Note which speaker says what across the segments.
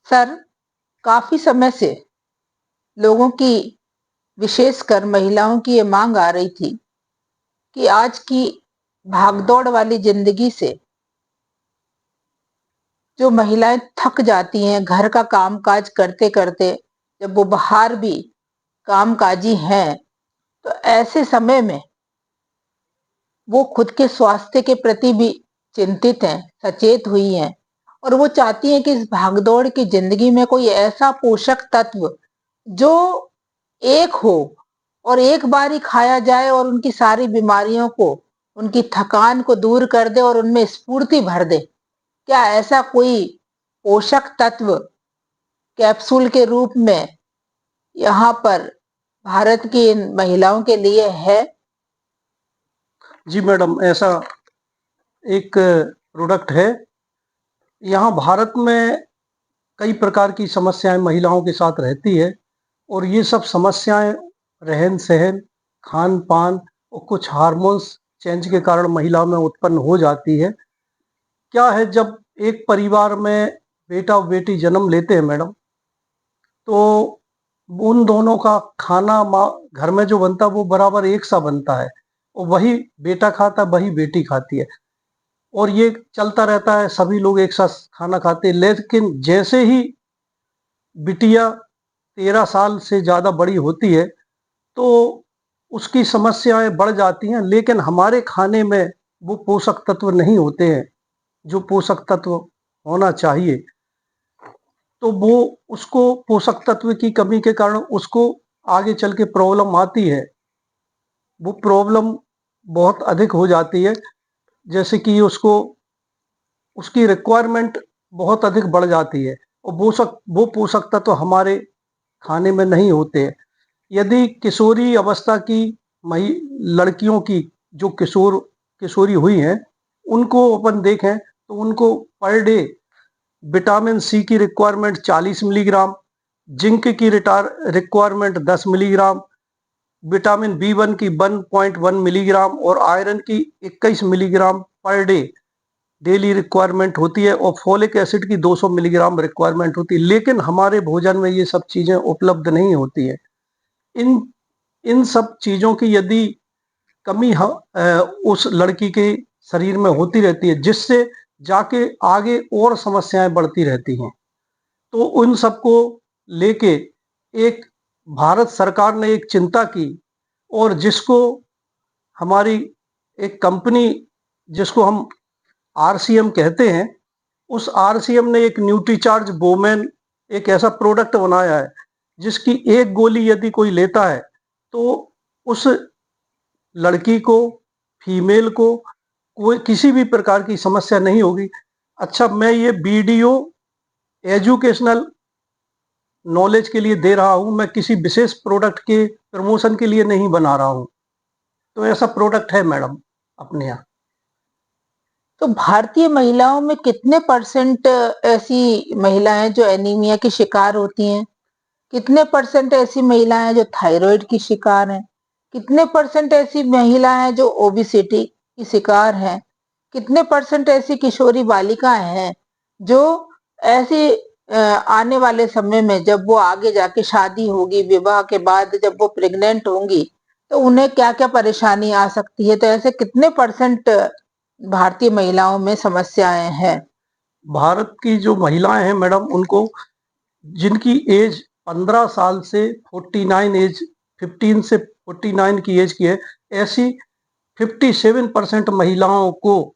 Speaker 1: Sir, काफी समय से लोगों की, विशेषकर महिलाओं की ये मांग आ रही थी कि आज की भागदौड़ वाली जिंदगी से जो महिलाएं थक जाती हैं घर का कामकाज करते करते, जब वो बाहर भी कामकाजी हैं, तो ऐसे समय में वो खुद के स्वास्थ्य के प्रति भी चिंतित हैं, सचेत हुई हैं और वो चाहती हैं कि इस भागदौड़ की जिंदगी में कोई ऐसा पोषक तत्व जो एक हो और एक बार ही खाया जाए और उनकी सारी बीमारियों को, उनकी थकान को दूर कर दे और उनमें स्फूर्ति भर दे। क्या ऐसा कोई पोषक तत्व कैप्सूल के रूप में यहाँ पर भारत की इन महिलाओं के लिए है?
Speaker 2: जी मैडम, ऐसा एक प्रोडक्ट है। यहाँ भारत में कई प्रकार की समस्याएं महिलाओं के साथ रहती है और ये सब समस्याएं रहन सहन, खान पान और कुछ हार्मोन्स चेंज के कारण महिलाओं में उत्पन्न हो जाती है। क्या है, जब एक परिवार में बेटा और बेटी जन्म लेते हैं मैडम, तो उन दोनों का खाना माँ घर में जो बनता है वो बराबर एक सा बनता है और वही बेटा खाता है, वही बेटी खाती है और ये चलता रहता है। सभी लोग एक साथ खाना खाते हैं, लेकिन जैसे ही बिटिया 13 साल से ज़्यादा बड़ी होती है तो उसकी समस्याएं बढ़ जाती हैं, लेकिन हमारे खाने में वो पोषक तत्व नहीं होते हैं जो पोषक तत्व होना चाहिए। तो वो उसको पोषक तत्व की कमी के कारण उसको आगे चल के प्रॉब्लम आती है। वो प्रॉब्लम बहुत अधिक हो जाती है, जैसे कि उसको उसकी रिक्वायरमेंट बहुत अधिक बढ़ जाती है और वो पोषक तत्व हमारे खाने में नहीं होते हैं। यदि किशोरी अवस्था की मही लड़कियों की जो किशोरी हुई हैं, उनको अपन देखें तो उनको पर डे विटामिन सी की रिक्वायरमेंट 40 मिलीग्राम, जिंक की रिक्वायरमेंट 10 मिलीग्राम, विटामिन बी 1 की 1.1 मिलीग्राम और आयरन की 21 milligram per day daily requirement होती है और फोलिक एसिड की 200 मिलीग्राम रिक्वायरमेंट होती है। लेकिन हमारे भोजन में ये सब चीज़ें उपलब्ध नहीं होती है। इन इन सब चीज़ों की यदि कमी उस लड़की के शरीर में होती रहती है, जिससे जाके आगे और समस्याएं बढ़ती रहती हैं। तो उन सबको लेके एक भारत सरकार ने एक चिंता की और जिसको हमारी एक कंपनी, जिसको हम आरसीएम कहते हैं, उस आरसीएम ने एक न्यूट्रीचार्ज वोमेन एक ऐसा प्रोडक्ट बनाया है जिसकी एक गोली यदि कोई लेता है तो उस लड़की को, फीमेल को कोई किसी भी प्रकार की समस्या नहीं होगी। अच्छा, मैं ये वीडियो एजुकेशनल नॉलेज के लिए दे रहा हूँ, मैं किसी विशेष प्रोडक्ट के प्रमोशन के लिए नहीं बना रहा हूँ। तो ऐसा प्रोडक्ट है मैडम अपने यहाँ।
Speaker 1: तो भारतीय महिलाओं में कितने परसेंट ऐसी महिलाएं जो एनीमिया की शिकार होती हैं? कितने परसेंट ऐसी महिलाएं हैं जो थायराइड की शिकार हैं? कितने परसेंट ऐसी महिलाएं हैं जो ओबेसिटी की शिकार हैं? कितने परसेंट ऐसी किशोरी बालिकाएं हैं जो ऐसी आने वाले समय में, जब वो आगे जाके शादी होगी, विवाह के बाद जब वो प्रेग्नेंट होंगी, तो उन्हें क्या क्या परेशानी आ सकती है? तो ऐसे कितने परसेंट भारतीय महिलाओं में समस्याएं हैं?
Speaker 2: भारत की जो महिलाएं हैं मैडम, उनको जिनकी एज 15 साल से 49 एज, 15 से 49 की एज की है, ऐसी 57% महिलाओं को,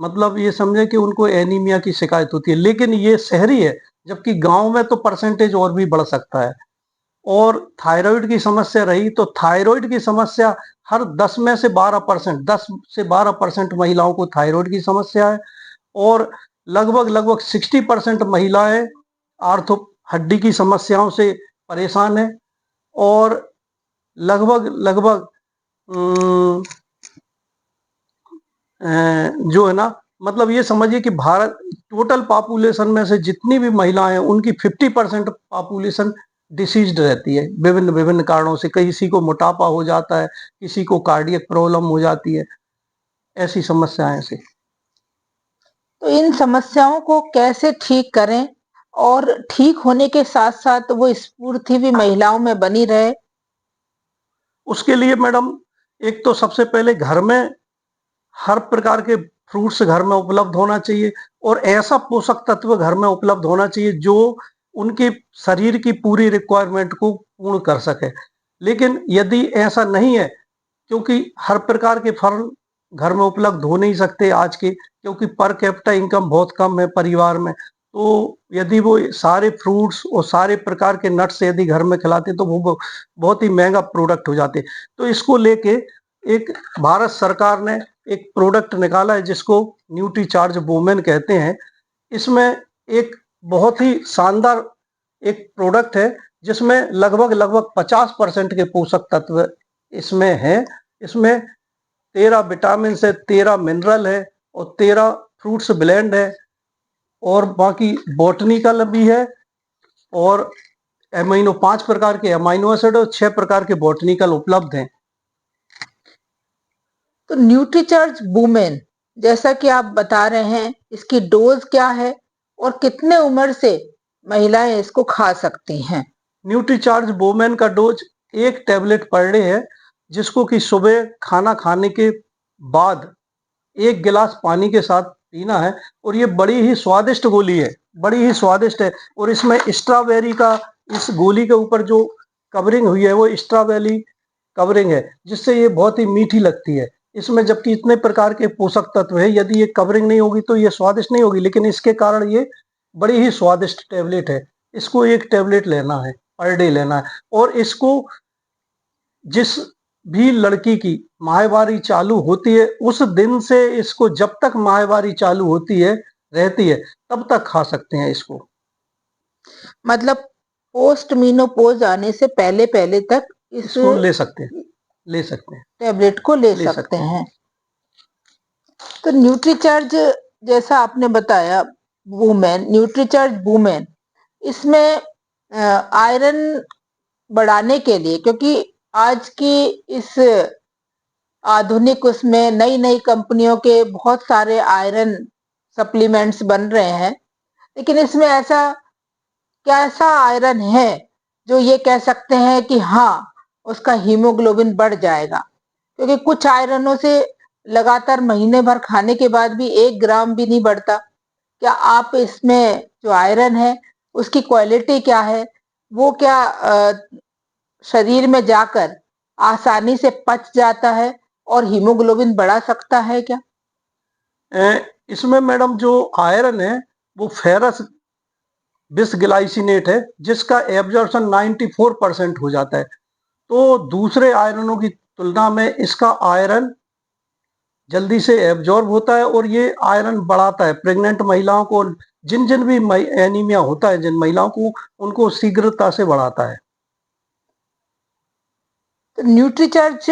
Speaker 2: मतलब ये समझे कि उनको एनीमिया की शिकायत होती है। लेकिन ये शहरी है, जबकि गांव में तो परसेंटेज और भी बढ़ सकता है। और थायराइड की समस्या रही तो थायराइड की समस्या हर 10 में से 12%, 10 से 12% महिलाओं को थायराइड की समस्या है और लगभग लगभग 60% महिलाएं आर्थो हड्डी की समस्याओं से परेशान है और लगभग लगभग जो है ना, मतलब ये समझिए कि भारत टोटल पॉपुलेशन में से जितनी भी महिलाएं हैं उनकी 50% पॉपुलेशन डिसीज्ड रहती है विभिन्न विभिन्न कारणों से। किसी को मोटापा हो जाता है, किसी को कार्डियक प्रॉब्लम हो जाती है, ऐसी समस्याएं से।
Speaker 1: तो इन समस्याओं को कैसे ठीक करें और ठीक होने के साथ साथ वो स्फूर्ति भी महिलाओं में बनी रहे?
Speaker 2: उसके लिए मैडम, एक तो सबसे पहले घर में हर प्रकार के फ्रूट्स घर में उपलब्ध होना चाहिए और ऐसा पोषक तत्व घर में उपलब्ध होना चाहिए जो उनके शरीर की पूरी रिक्वायरमेंट को पूर्ण कर सके। लेकिन यदि ऐसा नहीं है, क्योंकि हर प्रकार के फल घर में उपलब्ध हो नहीं सकते आज के, क्योंकि पर कैपिटा इनकम बहुत कम है परिवार में, तो यदि वो सारे फ्रूट्स और सारे प्रकार के नट्स यदि घर में खिलाते तो वो बहुत ही महंगा प्रोडक्ट हो जाते। तो इसको लेके एक भारत सरकार ने एक प्रोडक्ट निकाला है जिसको न्यूट्रीचार्ज वुमेन कहते हैं। इसमें एक बहुत ही शानदार एक प्रोडक्ट है जिसमें लगभग लगभग 50% के पोषक तत्व इसमें है। इसमें 13 विटामिन है, 13 मिनरल है और 13 फ्रूट्स ब्लेंड है और बाकी बॉटनिकल भी है और एमाइनो 5 प्रकार के अमाइनो एसिड और 6 प्रकार के बॉटनिकल उपलब्ध हैं।
Speaker 1: तो न्यूट्रीचार्ज वुमेन जैसा कि आप बता रहे हैं, इसकी डोज क्या है और कितने उम्र से महिलाएं इसको खा सकती हैं?
Speaker 2: न्यूट्रीचार्ज वुमेन का डोज 1 टैबलेट पर डे है, जिसको कि सुबह खाना खाने के बाद 1 गिलास पानी के साथ पीना है और ये बड़ी ही स्वादिष्ट गोली है, बड़ी ही स्वादिष्ट है। और इसमें स्ट्रॉबेरी का, इस गोली के ऊपर जो कवरिंग हुई है वो स्ट्रॉबेरी कवरिंग है, जिससे ये बहुत ही मीठी लगती है। इसमें जबकि इतने प्रकार के पोषक तत्व है, यदि ये कवरिंग नहीं होगी तो ये स्वादिष्ट नहीं होगी, लेकिन इसके कारण ये बड़ी ही स्वादिष्ट टैबलेट है। इसको 1 टैबलेट लेना है, पर डे लेना है। और इसको जिस भी लड़की की माहवारी चालू होती है उस दिन से इसको जब तक माहवारी चालू होती है रहती है तब तक खा सकते हैं इसको।
Speaker 1: मतलब पोस्ट मीनोपोज आने से पहले पहले तक
Speaker 2: इसको ले सकते हैं, ले सकते हैं,
Speaker 1: टैबलेट को ले सकते हैं। तो न्यूट्रीचार्ज जैसा आपने बताया वुमेन, न्यूट्रीचार्ज वुमेन, इसमें आयरन बढ़ाने के लिए, क्योंकि आज की इस आधुनिक उसमें नई नई कंपनियों के बहुत सारे आयरन सप्लीमेंट्स बन रहे हैं, लेकिन इसमें ऐसा कैसा आयरन है जो ये कह सकते हैं कि हाँ उसका हीमोग्लोबिन बढ़ जाएगा? क्योंकि कुछ आयरनों से लगातार महीने भर खाने के बाद भी 1 ग्राम भी नहीं बढ़ता। क्या आप इसमें जो आयरन है उसकी क्वालिटी क्या है, वो क्या शरीर में जाकर आसानी से पच जाता है और हीमोग्लोबिन बढ़ा सकता है क्या?
Speaker 2: इसमें मैडम जो आयरन है वो फेरस बिसग्लाइसिनेट है, जिसका एब्जॉर्प्शन 94% हो जाता है। तो दूसरे आयरनों की तुलना में इसका आयरन जल्दी से एब्जॉर्ब होता है और ये आयरन बढ़ाता है प्रेग्नेंट महिलाओं को, जिन जिन भी एनीमिया होता है जिन महिलाओं को, उनको शीघ्रता से बढ़ाता है।
Speaker 1: तो न्यूट्रीचार्ज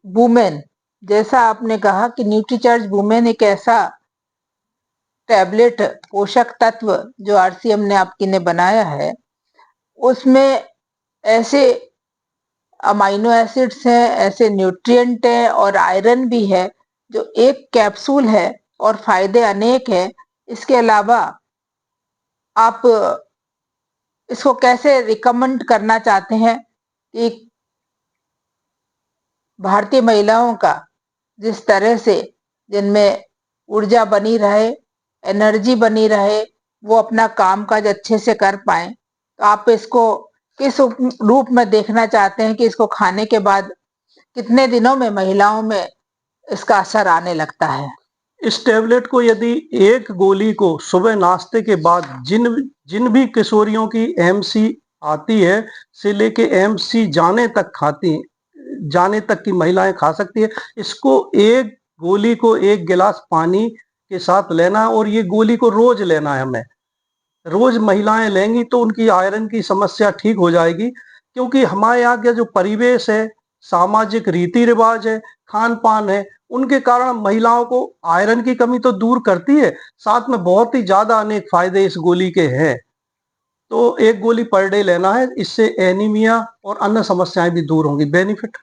Speaker 1: वुमेन, जैसा आपने कहा कि न्यूट्रीचार्ज वुमेन एक ऐसा टैबलेट पोषक तत्व जो आरसीएम ने आपकी ने बनाया है, उसमें ऐसे अमाइनो एसिड्स हैं, ऐसे न्यूट्रिएंट है और आयरन भी है जो एक कैप्सूल है और फायदे अनेक हैं। इसके अलावा आप इसको कैसे रिकमेंड करना चाहते हैं कि भारतीय महिलाओं का जिस तरह से जिनमें ऊर्जा बनी रहे, एनर्जी बनी रहे, वो अपना काम काज अच्छे से कर पाए, तो आप इसको किस रूप में देखना चाहते हैं कि इसको खाने के बाद कितने दिनों में महिलाओं में इसका असर आने लगता है?
Speaker 2: इस टेबलेट को यदि 1 गोली को सुबह नाश्ते के बाद जिन जिन भी किशोरियों की एमसी आती है से लेके एमसी जाने तक की महिलाएं खा सकती है। इसको 1 गोली को 1 गिलास पानी के साथ लेना है और ये गोली को रोज लेना है। हमें रोज महिलाएं लेंगी तो उनकी आयरन की समस्या ठीक हो जाएगी, क्योंकि हमारे यहाँ का जो परिवेश है, सामाजिक रीति रिवाज है, खान पान है, उनके कारण महिलाओं को आयरन की कमी तो दूर करती है, साथ में बहुत ही ज्यादा अनेक फायदे इस गोली के हैं। तो 1 गोली पर डे लेना है, इससे एनीमिया और अन्य समस्याएं भी दूर होंगी। बेनिफिट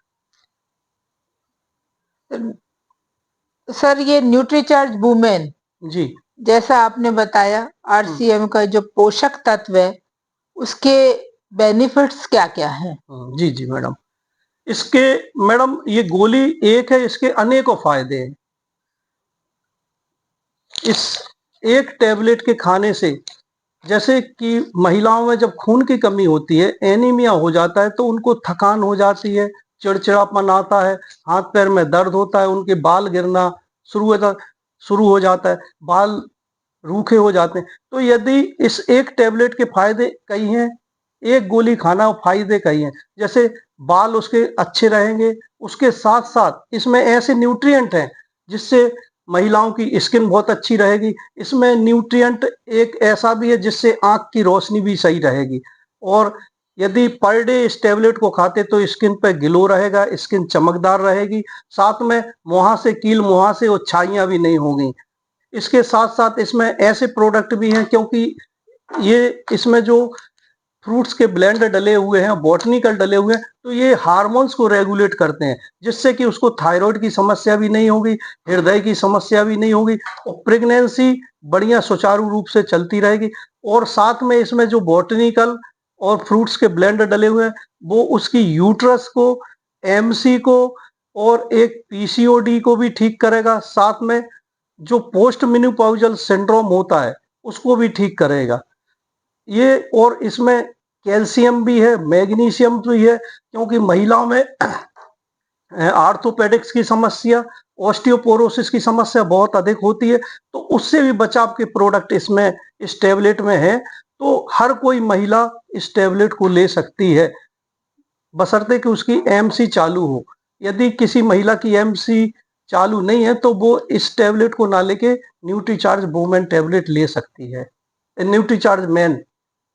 Speaker 1: सर, ये न्यूट्रीचार्ज वुमेन
Speaker 2: जी
Speaker 1: जैसा आपने बताया आरसीएम का जो पोषक तत्व है उसके बेनिफिट्स क्या क्या हैं?
Speaker 2: जी जी मैडम, इसके मैडम ये गोली एक है, इसके अनेकों फायदे हैं। इस एक टैबलेट के खाने से, जैसे कि महिलाओं में जब खून की कमी होती है, एनीमिया हो जाता है, तो उनको थकान हो जाती है, चिड़चिड़ापन आता है, हाथ पैर में दर्द होता है, उनके बाल गिरना शुरू हो जाता है, बाल रूखे हो जाते हैं। तो यदि इस एक टैबलेट के फायदे कई हैं, एक गोली खाना फायदे कई हैं। जैसे बाल उसके अच्छे रहेंगे, उसके साथ साथ इसमें ऐसे न्यूट्रिएंट हैं जिससे महिलाओं की स्किन बहुत अच्छी रहेगी। इसमें न्यूट्रिएंट एक ऐसा भी है जिससे आंख की रोशनी भी सही रहेगी। और यदि पर डे इस टैबलेट को खाते तो स्किन पे ग्लो रहेगा, स्किन चमकदार रहेगी, साथ में मुहासे, कील मुहासे और छाइयां भी नहीं होंगी। इसके साथ साथ इसमें ऐसे प्रोडक्ट भी हैं, क्योंकि ये इसमें जो फ्रूट्स के ब्लेंड डले हुए हैं, बॉटनिकल डले हुए हैं, तो ये हार्मोन्स को रेगुलेट करते हैं, जिससे कि उसको थायराइड की समस्या भी नहीं होगी, हृदय की समस्या भी नहीं होगी, और प्रेगनेंसी बढ़िया सुचारू रूप से चलती रहेगी। और साथ में इसमें जो बॉटनिकल और फ्रूट्स के ब्लेंड डले हुए हैं, वो उसकी यूट्रस को, एमसी को और एक पीसीओडी को भी ठीक करेगा। साथ में जो पोस्ट मेनोपॉजल सिंड्रोम होता है उसको भी ठीक करेगा ये। और इसमें कैल्शियम भी है, मैग्नीशियम भी है, क्योंकि महिलाओं में आर्थोपेडिक्स की समस्या, ऑस्टियोपोरोसिस की समस्या बहुत अधिक होती है, तो उससे भी बचाव के प्रोडक्ट इसमें, इस टैबलेट में है। तो हर कोई महिला इस टैबलेट को ले सकती है, बशर्ते कि उसकी एमसी चालू हो। यदि किसी महिला की एमसी चालू नहीं है तो वो इस टैबलेट को ना लेके न्यूट्रीचार्ज वुमेन टैबलेट ले सकती है, न्यूट्रीचार्ज मैन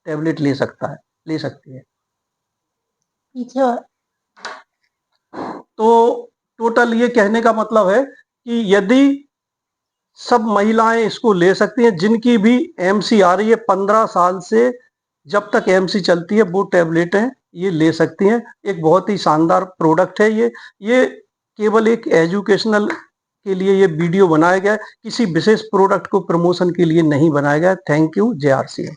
Speaker 2: टैबलेट ले सकती है। तो टोटल ये कहने का मतलब है कि यदि सब महिलाएं इसको ले सकती हैं, जिनकी भी एमसी आ रही है 15 साल से, जब तक एमसी चलती है वो टैबलेट है ये ले सकती हैं। एक बहुत ही शानदार प्रोडक्ट है ये केवल एक एजुकेशनल के लिए ये वीडियो बनाया गया है, किसी विशेष प्रोडक्ट को प्रमोशन के लिए नहीं बनाया गया। Thank you. JRCM।